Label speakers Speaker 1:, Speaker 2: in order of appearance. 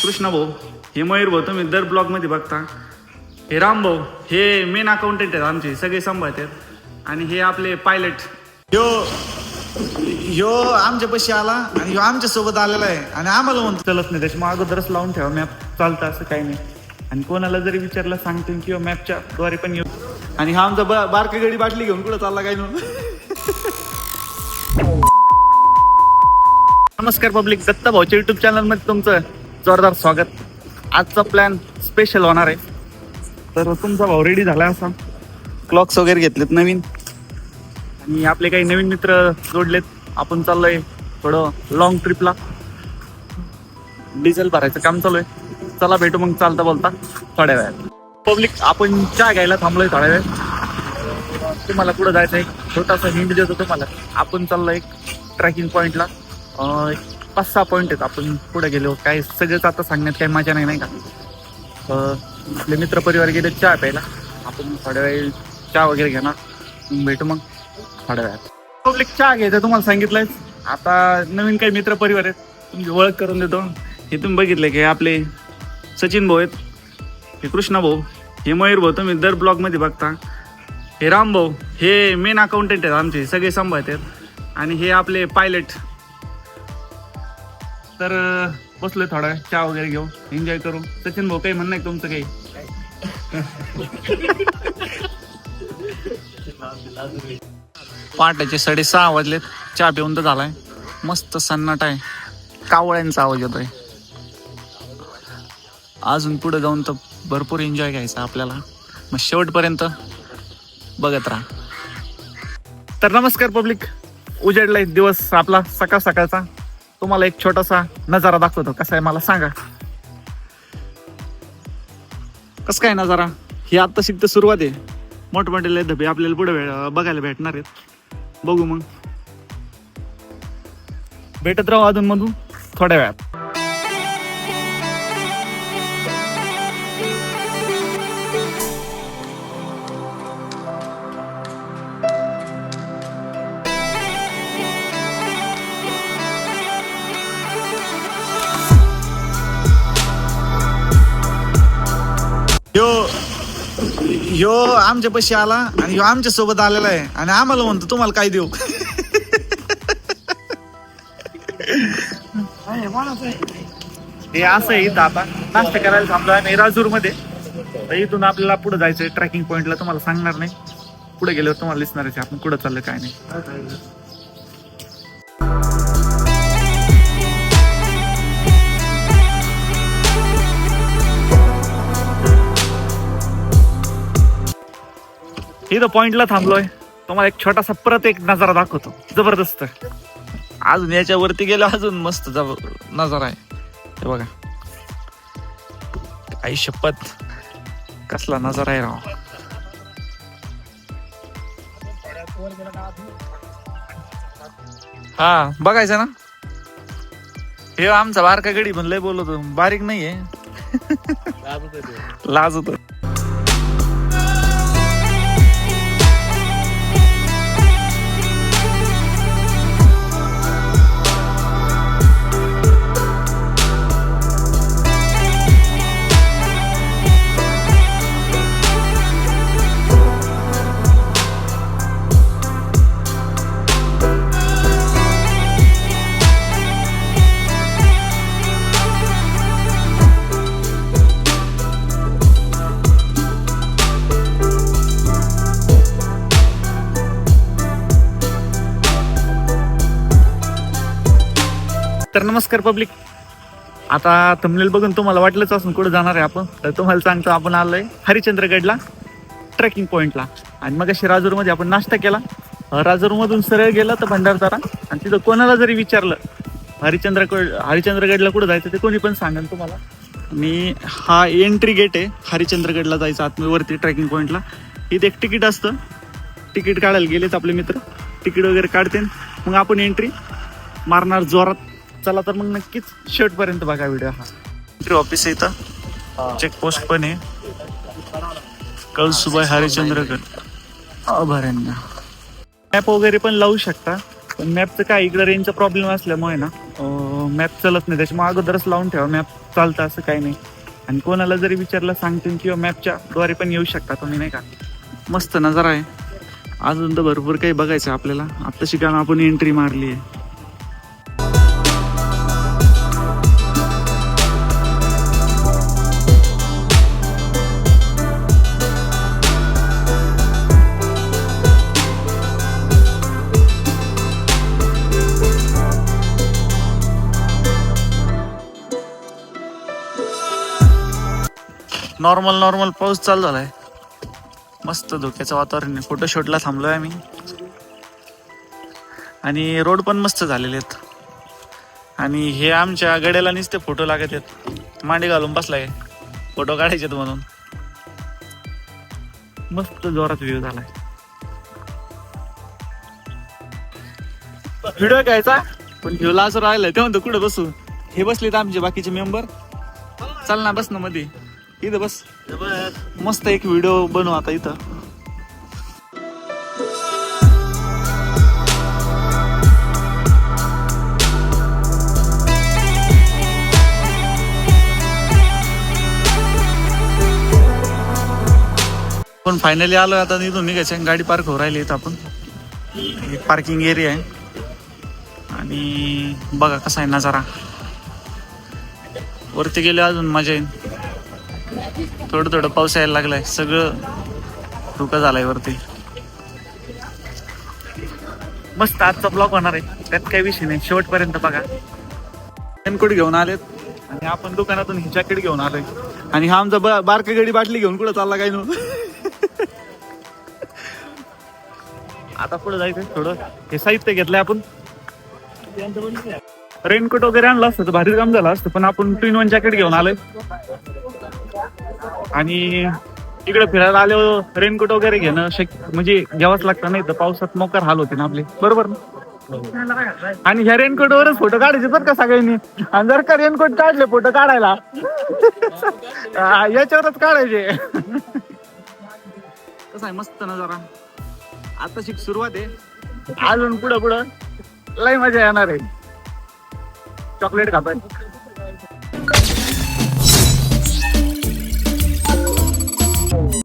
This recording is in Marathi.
Speaker 1: कृष्णा भाऊ, हे मयूर भाऊ तुम्ही दर ब्लॉगमध्ये बघता. हे राम भाऊ हे मेन अकाउंटंट आहेत आमचे, सगळे सांभाळतात. आणि हे आपले पायलट ह्यो आमच्या पैसे आला आणि ह्यो आमच्या सोबत आलेला आहे आणि आम्हाला म्हणतो चलत नाही, त्याच्यामुळे अगोदरच लावून ठेवा मॅप चालतं असं काही नाही. आणि कोणाला जरी विचारलं सांगतो किंवा मॅपच्या द्वारे पण येऊ. आणि हा आमचा बारकी गडी बाटली घेऊन कुठं चालला काय नव्हतं. नमस्कार पब्लिक, दत्ता भाऊच्या युट्यूब चॅनलमध्ये तुमचं जोरदार स्वागत. आजचा प्लॅन स्पेशल होणार आहे. तर तुमचा भाऊ रेडी झाला असा, क्लॉक्स वगैरे घेतलेत नवीन आणि आपले काही नवीन मित्र जोडलेत. आपण चाललोय थोडं लॉंग ट्रिपला, डिझेल भरायचं काम चालू आहे. चला भेटू मग चालता बोलता थोड्या वेळात. पब्लिक आपण चहा घ्यायला थांबलोय थोड्या वेळ. तुम्हाला पुढे जायचं एक छोटासा हिंट देतो तुम्हाला. आपण चाललोय एक ट्रॅकिंग पॉईंटला. 5-6 पॉईंट आहेत. आपण पुढे गेलो काय सगळंच आता सांगण्यात काही मजा नाही का. आपले मित्र परिवार गेले चहा प्यायला. आपण थोड्या वेळ चहा वगैरे घेणार, भेटू मग थोड्या वेळात. पब्लिक चहा घ्यायचं तुम्हाला सांगितलंय. आता नवीन काही मित्र परिवार आहेत, तुमची ओळख करून देतो. हे तुम्ही बघितले की आपले सचिन भाऊ आहेत, हे कृष्णा भाऊ, हे मयूर भाऊ तुम्ही दर ब्लॉगमध्ये बघता. हे राम भाऊ हे मेन अकाउंटंट आहेत आमचे, सगळे सांभाळतात. आणि हे आपले पायलट. तर बसलोय थोडा चहा वगैरे घेऊ, एन्जॉय करू. सचिन भाऊ काही म्हणणं आहे तुमचं काही? पहाटेचे 6:30 वाजलेत. चहा पिऊन तर झालाय. मस्त सन्नाट आहे, कावळ्यांचा आवाज येतोय. अजून पुढे जाऊन तर भरपूर एन्जॉय घ्यायचा आपल्याला. मग शेवटपर्यंत बघत राहा. तर नमस्कार पब्लिक, उजेडलाय दिवस आपला सकाळ सकाळचा. तुम्हाला एक छोटासा नजारा दाखवतो, कसा आहे मला सांगा. कसं काय नजारा? ही आत्ता शिकत सुरुवात आहे. मोठमोठे धबे आपल्याला पुढे बघायला भेटणार आहेत. बघू मग, भेटत राहू अधून मधून थोड्या वेळात. ह्यो आमच्या पैसे आला आणि ह्यो आमच्या सोबत आलेला आहे आणि आम्हाला म्हणतो तुम्हाला काय देऊ. हे असं आहे. इथं आता नाश्ता करायला थांबलो आहे राजूर मध्ये. इथून आपल्याला पुढे जायचंय ट्रॅकिंग पॉइंटला. तुम्हाला सांगणार नाही, पुढे गेल्यावर तुम्हाला दिसणार आहे आपण कुठं चाललं काय नाही. इथं पॉइंटला थांबलोय. तुम्हाला एक छोटासा परत एक नजारा दाखवतो, जबरदस्त. अजून याच्यावरती गेलो अजून मस्त नजारा आहे. हे बघा, आई शपथ कसला नजारा आहे राव. हा बघायचं ना. हे आमचा बारका गडी पण लय बोलतो, बारीक नाहीये. लाज होतो. तर नमस्कार पब्लिक, आता थंबनेल बघून तुम्हाला वाटलंच असून कुठे जाणार आहे आपण. तर तुम्हाला सांगतो, आपण आलोय हरिश्चंद्रगडला ट्रेकिंग पॉइंटला. आणि मग अशी राजूरमध्ये आपण नाश्ता केला. राजूरमधून सरळ गेलं तर भंडारदरा. आणि तिथं कोणाला जरी विचारलं हरिश्चंद्रगडला कुठं जायचं ते कोणी पण सांगेल तुम्हाला. आणि हा एंट्री गेट आहे हरिश्चंद्रगडला जायचं आतमध्ये ट्रेकिंग पॉइंटला. इथे एक तिकीट असतं. तिकीट काढायला गेलेच आपले मित्र, तिकीट वगैरे काढते. मग आपण एंट्री मारणार जोरात. चला तर मग नक्कीच शेवटपर्यंत बघा व्हिडिओ. हा एंट्री ऑफिस आहे इथं, चेकपोस्ट पण आहे. कळसुबाई हरिश्चंद्रगड अभयारण्य. मॅप वगैरे पण लावू शकता, पण मॅपचं काय इकडे रेंजचा प्रॉब्लेम असल्यामुळे ना मॅप चालत नाही, त्याच्यामुळे अगोदरच लावून ठेवा मॅप चालतं असं काही नाही. आणि कोणाला जरी विचारलं सांगतील किंवा मॅपच्या द्वारे पण येऊ शकता तुम्ही, नाही का. मस्त नजारा आहे. अजून तर भरपूर काही बघायचं आपल्याला. आत्ताशी कारण आपण एंट्री मारली आहे. नॉर्मल पाऊस चालू झालाय. मस्त धोक्याचं वातावरण आहे. फोटोशूटला थांबलोय आम्ही. आणि रोड पण मस्त झालेले आहेत. आणि हे आमच्या गड्याला नुसते फोटो लागत आहेत. मांडी घालून बसलाय फोटो काढायचे म्हणून. मस्त जोरात व्ह्यू झालाय. व्हिडिओ घ्यायचा पण व्ह्यूला असं राहिलंय. ते म्हणतो कुठं बसू. हे बसलेत आमचे बाकीचे मेंबर. चल ना बस ना मध्ये. इथं बस. मस्त एक व्हिडिओ बनवू आता इथं. पण फायनली आलोय आता. इथून निघायचं. गाडी पार्क हो राहिली इथं. आपण पार्किंग एरिया आहे. आणि बघा कसा आहे नजारा. वरती गेले अजून मजा येईल. थोडं पाऊस यायला लागलाय. सगळं धुकं झालंय वरती. मस्त आजचा ब्लॉग होणार आहे. त्यात काही विषय नाही. शेवटपर्यंत बघा. रेनकोट घेऊन आलेत आणि आपण दुकानातून ही जॅकेट घेऊन आलोय. आणि हा आमचा बारका गडी बाटली घेऊन कुठं चालला काय नव्हतं. आता पुढे जायचं थोडं. हे साहित्य घेतलंय आपण. रेनकोट वगैरे आणलं असतं तर भारी काम झालं असतं. पण आपण 2-in-1 जॅकेट घेऊन आलोय. आणि इकडे फिरायला आल्यावर रेनकोट वगैरे घेणं म्हणजे घ्यावंच लागतं. नाही तर पावसात मोकार हाल होते ना आपले. बरोबर ना. आणि ह्या रेनकोटवरच फोटो काढायचे बरं का सगळ्यांनी. आणि जर का रेनकोट काढले फोटो काढायला याच्यावरच काढायचे. कसं आहे मस्त नजारा. आता सुरुवात आहे. अजून पुढं लय मजा येणार आहे. चॉकलेट खाताय.